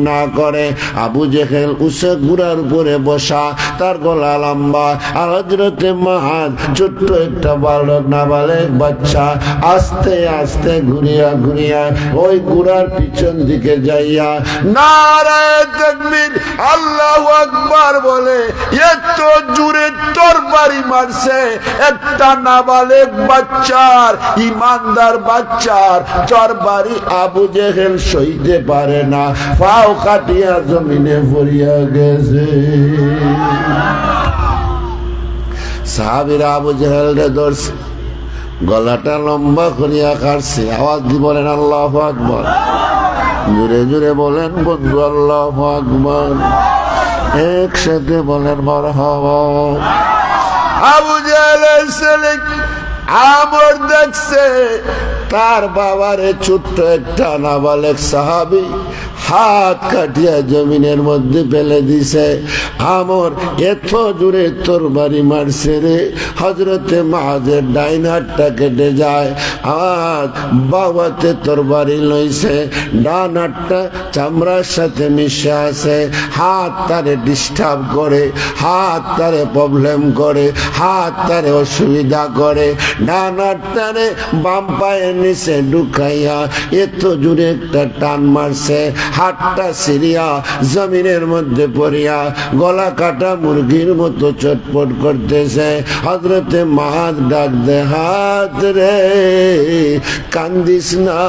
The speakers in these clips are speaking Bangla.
না করে। আবু জেহেল উসে ঘোড়ার উপরে বসা, তার গলা লম্বা। আর হযরতে মুআজ ছোট্ট একটা বালক, নাবালেগ বাচ্চা, আস্তে আস্তে ঘুরিয়া ঘুরিয়া ওই ঘোড়ার পিছন দিকে যাইয়া নারায়ে তাকবীর আল্লাহু আকবার বলে এত জোরে তরবারি মারছে। একটা নাবালেগ বাচ্চার, ইমানদার বাচ্চার তরবারি আবু জেহেল সইতে পারে না, পাও কাটিয়া জমিনে পড়িয়া গেছে। সাহাবীরা আবু জেহেলকে ধরছে, গলাটা লম্বা করিয়া কাটছে। আওয়াজ দিয়ে বলেন আল্লাহু আকবার, জোরে জোরে বলেন বন্ধু আল্লাহু আকবার, একসাথে বলেন মারহাবা। আবু জেহেলের ছেলে আমর দেখছে তার বাবারে ছোট্ট একটা নাবালেগ সাহাবী হাত কাটিয়া জমিনের মধ্যে ফেলে দিছে। আমর এত জোরে তরবারি মারছে রে, হযরতে মুআজের ডাইন হাতটা কেটে যায়। আর বাবাতে তরবারি লইছে, ডান হাতটা চামড়ার সাথে মিশে আছে। হাত তারে ডিস্টার্ব করে, হাত তারে প্রবলেম করে, হাত তারে অসুবিধা করে। ডান হাতটারে বাম পায়ের নিচে ঢুকাইয়া এত জোরে একটা টান মারছে, হাতটা সিরিয়া জমিনের মধ্যে পড়িয়া গলা কাটা মুরগির মতো চটপট করতেছে। হযরতে মুআজ ডাক দে, হাত রে কান্দিস না,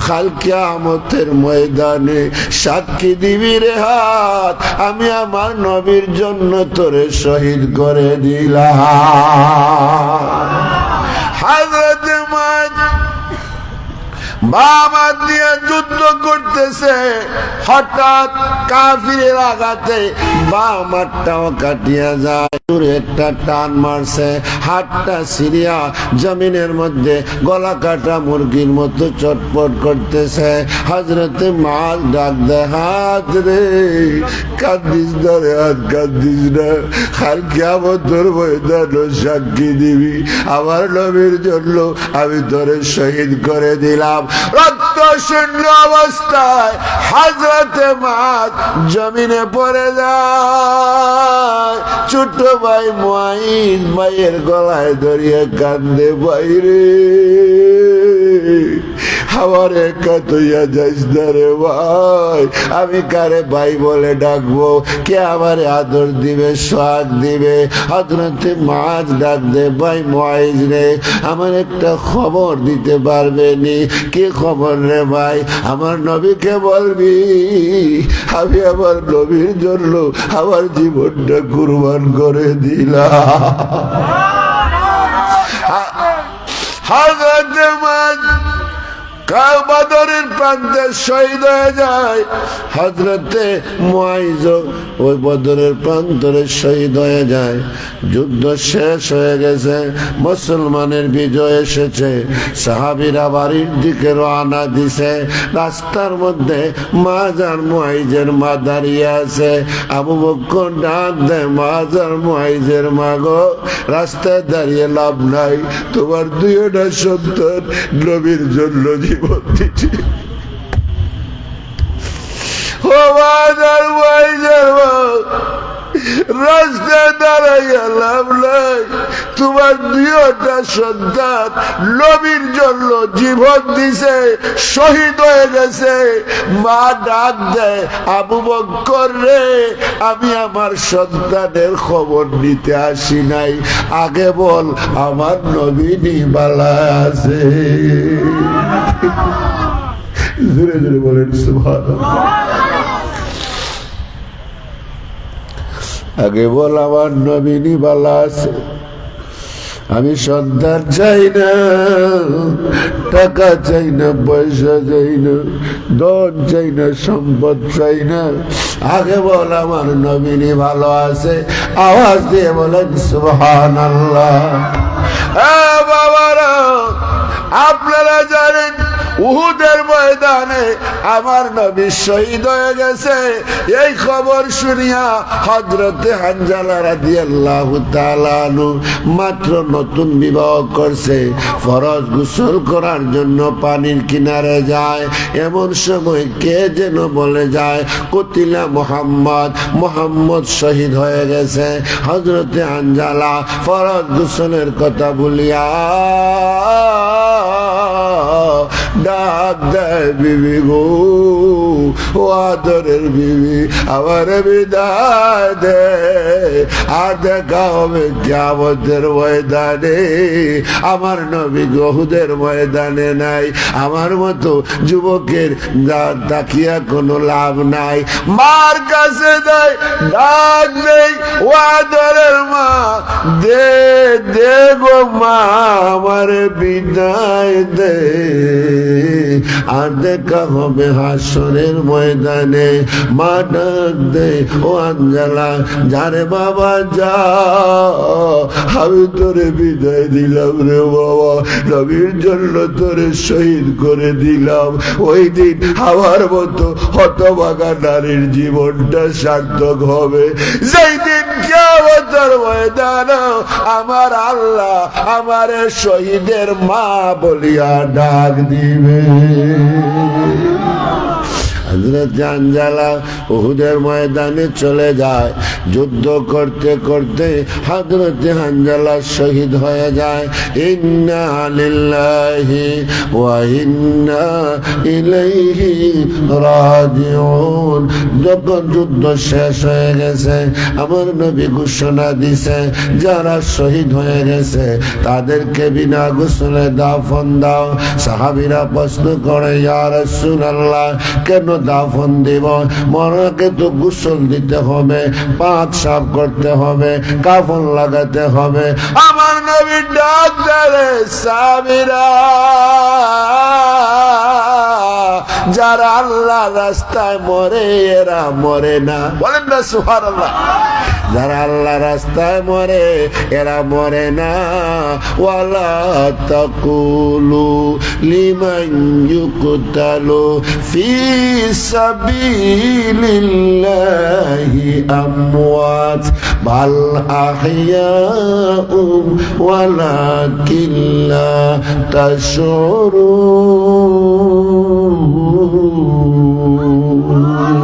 কাল কিয়ামতের ময়দানে সাক্ষী দিবি রে হাত, আমি আমার নবীর জন্য তোরে শহীদ করে দিলাম। হযরতে মুআজ বাম হাত দিয়ে যুদ্ধ করতেছে, হঠাৎ কাফিরের আঘাতে বাম হাতটাও কাটিয়া যায়। একটা টান মারছে, হাতটা সিরিয়া জমিনের মধ্যে গলা কাটা মুরগির মতো চটপট করতেছে। হযরতে মুআজ ডাক দে, হাত রে কাঁদিস না রে, হাত কাঁদিস না, কাল কিয়ামতের ময়দানে সাক্ষী দিবি আমার নবীর জন্য আমি তোরে শহীদ করে দিলাম। রক্ত শূন্য অবস্থায় হযরতে মুআজ জমিনে পড়ে যায়। ছোট ভাই মুআইজ ভাইয়ের গলায় ধরিয়া কান্দে, ভাই রে আমার একা তুইয়া যাইস না রে ভাই, আমি কারে ভাই বলে ডাকবো, কে আমার আদর দিবে, সোহাগ দিবে। হযরতে মুআজ ডাক দে, ভাই মুআইজ রে আমার একটা খবর দিতে পারবে নি? কি খবর রে ভাই? আমার নবীকে বলবি আমি আমার নবীর জন্য আমার জীবনটা কুরবান করে দিলাম। হযরতে মুআজ বদরের প্রান্তে শহীদ হয়ে যায়। হযরতে মুআইজ ওই বদরের প্রান্তরে শহীদ হয়ে যায়। যুদ্ধ শেষ হয়ে গেছে, মুসলমানের বিজয় এসেছে। সাহাবীরা বাড়ির দিকে রওনা দিছে। রাস্তার মধ্যে মুআজ আর মুআইজের মা দাঁড়িয়ে আছে। আবু বকর ডাক দেয়, মুআজ আর মুআইজের মা গো, রাস্তায় দাঁড়িয়ে লাভ নাই, তোমার দুইটা সন্তান নবীর জন্য জীবন দিয়েছে। ও মুআজ আর মুআইজের মা, রাস্তায় দাঁড়াইয়া লাভ নাই, তোমার দুইটা সন্তান নবীর জন্য জীবন দিছে, শহীদ হয়ে গেছে। মা ডাক দেয়, আবু বকর রে আমি আমার সন্তানের খবর নিতে আসি নাই, আগে বল আমার নবী নিবালা আছে। জোরে জোরে বলেন সুবহানাল্লাহ। আগে বল আমার নবী নিবালা আছে। আমি সন্তান চাই না, টাকা চাই না, পয়সা চাই না, ধন চাই না, সম্পদ চাই না, আগে বল আমার নবী ভালো আছে। আওয়াজ দিয়ে বলেন সুবহানাল্লাহ। বাবারা আপনারা জানেন উহুদের ময়দানে আমার নবী শহীদ হয়ে গেছে। এই খবর শুনিয়া হযরতে হানজালা রাদিয়াল্লাহু তাআলা আনহু মাত্র নতুন বিবাহ করছে, ফরজ গোসল করার জন্য পানির কিনারে যায়। এমন সময় কে যেন বলে যায়, কুতিলা মুহাম্মদ, মুহাম্মদ শহীদ হয়ে গেছে। হযরতে হানজালা ফরজ গোসলের কথা বলিয়া ডাক দেয়, বিবি গো, ও আদরের বিবি, আমার বিদায় দে, আর দেখা হবে কিয়ামতের ময়দানে। আমার নবী উহুদের ময়দানে নাই, আমার মতো যুবকের তাকিয়া কোনো লাভ নাই। মার কাছে দেয়, ডাক নেই, ও আদরের মা, দে দে গো মা, আমার বিদায় দে, আর দেখা হবে হাসরের ময়দানে। মা ডাক দে, ও হানজালা, যারে বাবা যা, আমি তোরে বিদায় দিলাম রে বাবা, নবীর জন্য তোরে শহীদ করে দিলাম। ওই দিন আমার মতো হতভাগা নারীর জীবনটা সার্থক হবে, যেই দিন কিয়ামতের ময়দানে আমার আল্লাহ আমার শহীদের মা বলিয়া ডাক দিবে। হযরত হানজালা উহুদের ময়দানে চলে যায়। যুদ্ধ করতে করতে হযরত হানজালা শহীদ হয়ে যায়। ইন্না লিল্লাহি ওয়া ইন্না ইলাইহি রাজিউন। যখন যুদ্ধ শেষ হয়ে গেছে, আমার নবী ঘোষণা দিছে, যারা শহীদ হয়ে গেছে তাদেরকে বিনা গোসলে দাফন দাও। সাহাবীরা প্রশ্ন করে, ইয়া রাসূলুল্লাহ, কেন দাফন দিব? মরকে তো গোসল দিতে হবে, পাক সাফ করতে হবে, কাফন লাগাতে হবে। আমার নবী ডাক দেয়, সাহাবীরা, যারা আল্লাহ রাস্তায় মরে এরা মরে না। বলেন না সুবহানাল্লাহ। যারা আল্লাহ রাস্তায় মরে এরা মরে না। ওয়ালা তাকুলু লিমান ইউকতালু ফি সাবিলিল্লাহি আমওয়াত বাল আহইয়াউম ওয়ালাকিন লা তাশউরুন।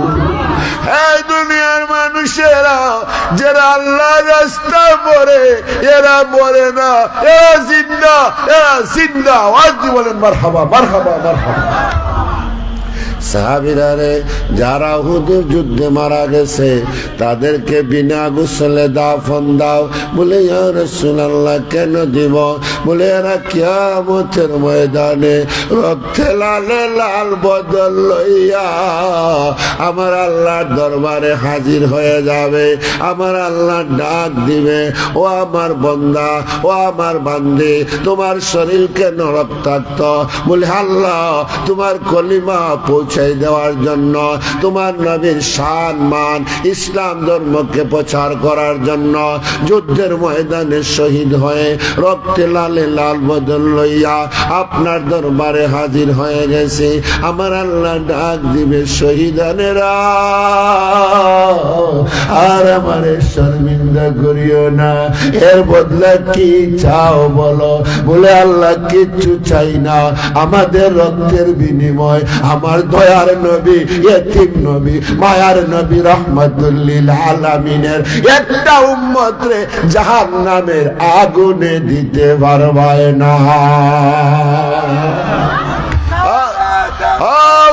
এই দুনিয়ার মানুষেরা যারা আল্লাহ রাস্তায় মরে এরা মরে না, এরা জিন্দা, এরা জিন্দা। আওয়াজ দিয়ে বলেন মারহাবা, মারহাবা, মারহাবা। সাহাবীরা রে, যারা উহুদের যুদ্ধে মারা গেছে তাদেরকে বিনা গোসলে দাফন দাও। বলে, ইয়া রাসূলুল্লাহ, কেন দিব? বলে, এরা কিয়ামতের ময়দানে রক্তে লালে লাল বদল লইয়া আমার আল্লাহর দরবারে হাজির হয়ে যাবে। আমার আল্লাহ ডাক দিবে, ও আমার বান্দা, ও আমার বান্দি, তোমার শরীর কেন রক্তাক্ত? বলে, আল্লাহ তোমার কলিমা পৌঁছাই দেওয়ার জন্য, তোমার নবীর শান মান ইসলাম ধর্মকে প্রচার করার জন্য যুদ্ধের ময়দানে শহীদ হয়ে রক্তে লালে লাল বদল লইয়া আপনার দরবারে হাজির হয়ে গেছে। আমার আল্লাহ ডাক দিবে, শহীদানেরা, আর আমারে শর্মিন্দা করিও না, এর বদলা কি চাও বলো? বলে, আল্লাহ কিচ্ছু চাই না, আমাদের রক্তের বিনিময় আমার দয়ার নবী, ইতিম নবী, মায়ার নবী, রাহমাতুল লিল আলামিনের একটা উম্মত রে জাহান্নামের আগুনে দিতে পারবে না।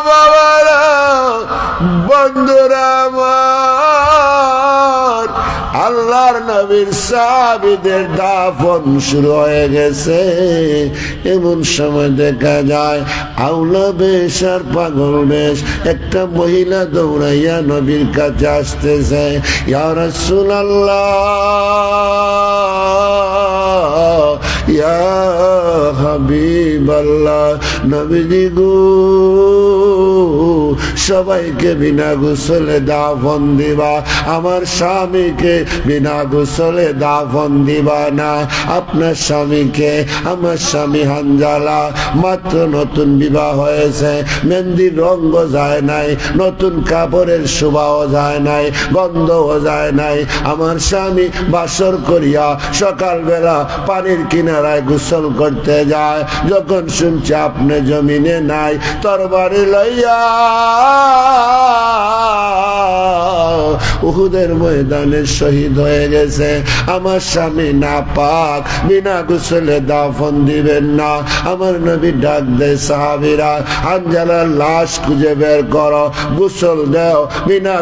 বাবারা, বন্ধুরা আমার, আল্লাহর নবীর সাহাবীদের দাফন শুরু হয়ে গেছে। এমন সময় দেখা যায় আউলা বেশ আর পাগল বেশ একটা মহিলা দৌড়াইয়া নবীর কাছে আসতেছে। ইয়া রাসূলুল্লাহ, ইয়া হাবিবাল্লাহ, নবীজি গো সবাইকে বিনা গোসলে দাফন দিবা, আমার স্বামীকে বিনা গোসলে দাফন দিবা না। আপনার স্বামীকে, আমার স্বামী হানজালা মাত্র নতুন বিবাহ হয়েছে, মেহেন্দির রঙ যায় নাই, নতুন কাপড়ের শোভাও যায় নাই, গন্ধও যায় নাই। আমার স্বামী বাসর করিয়া সকালবেলা পানির কিনারায় গোসল করতে যায়, যখন শুনছে আপনি জমিনে নাই, তরবারি লইয়া উহুদের ময়দানে শহীদ হয়ে গেছে। আমার স্বামী নাপাক, বিনা গোসলে দাফন দিবেন না। আমার নবী ডাক দেয় সাহাবীরা, হানজালার লাশ খুঁজে বের করো, গোসল দাও, বিনা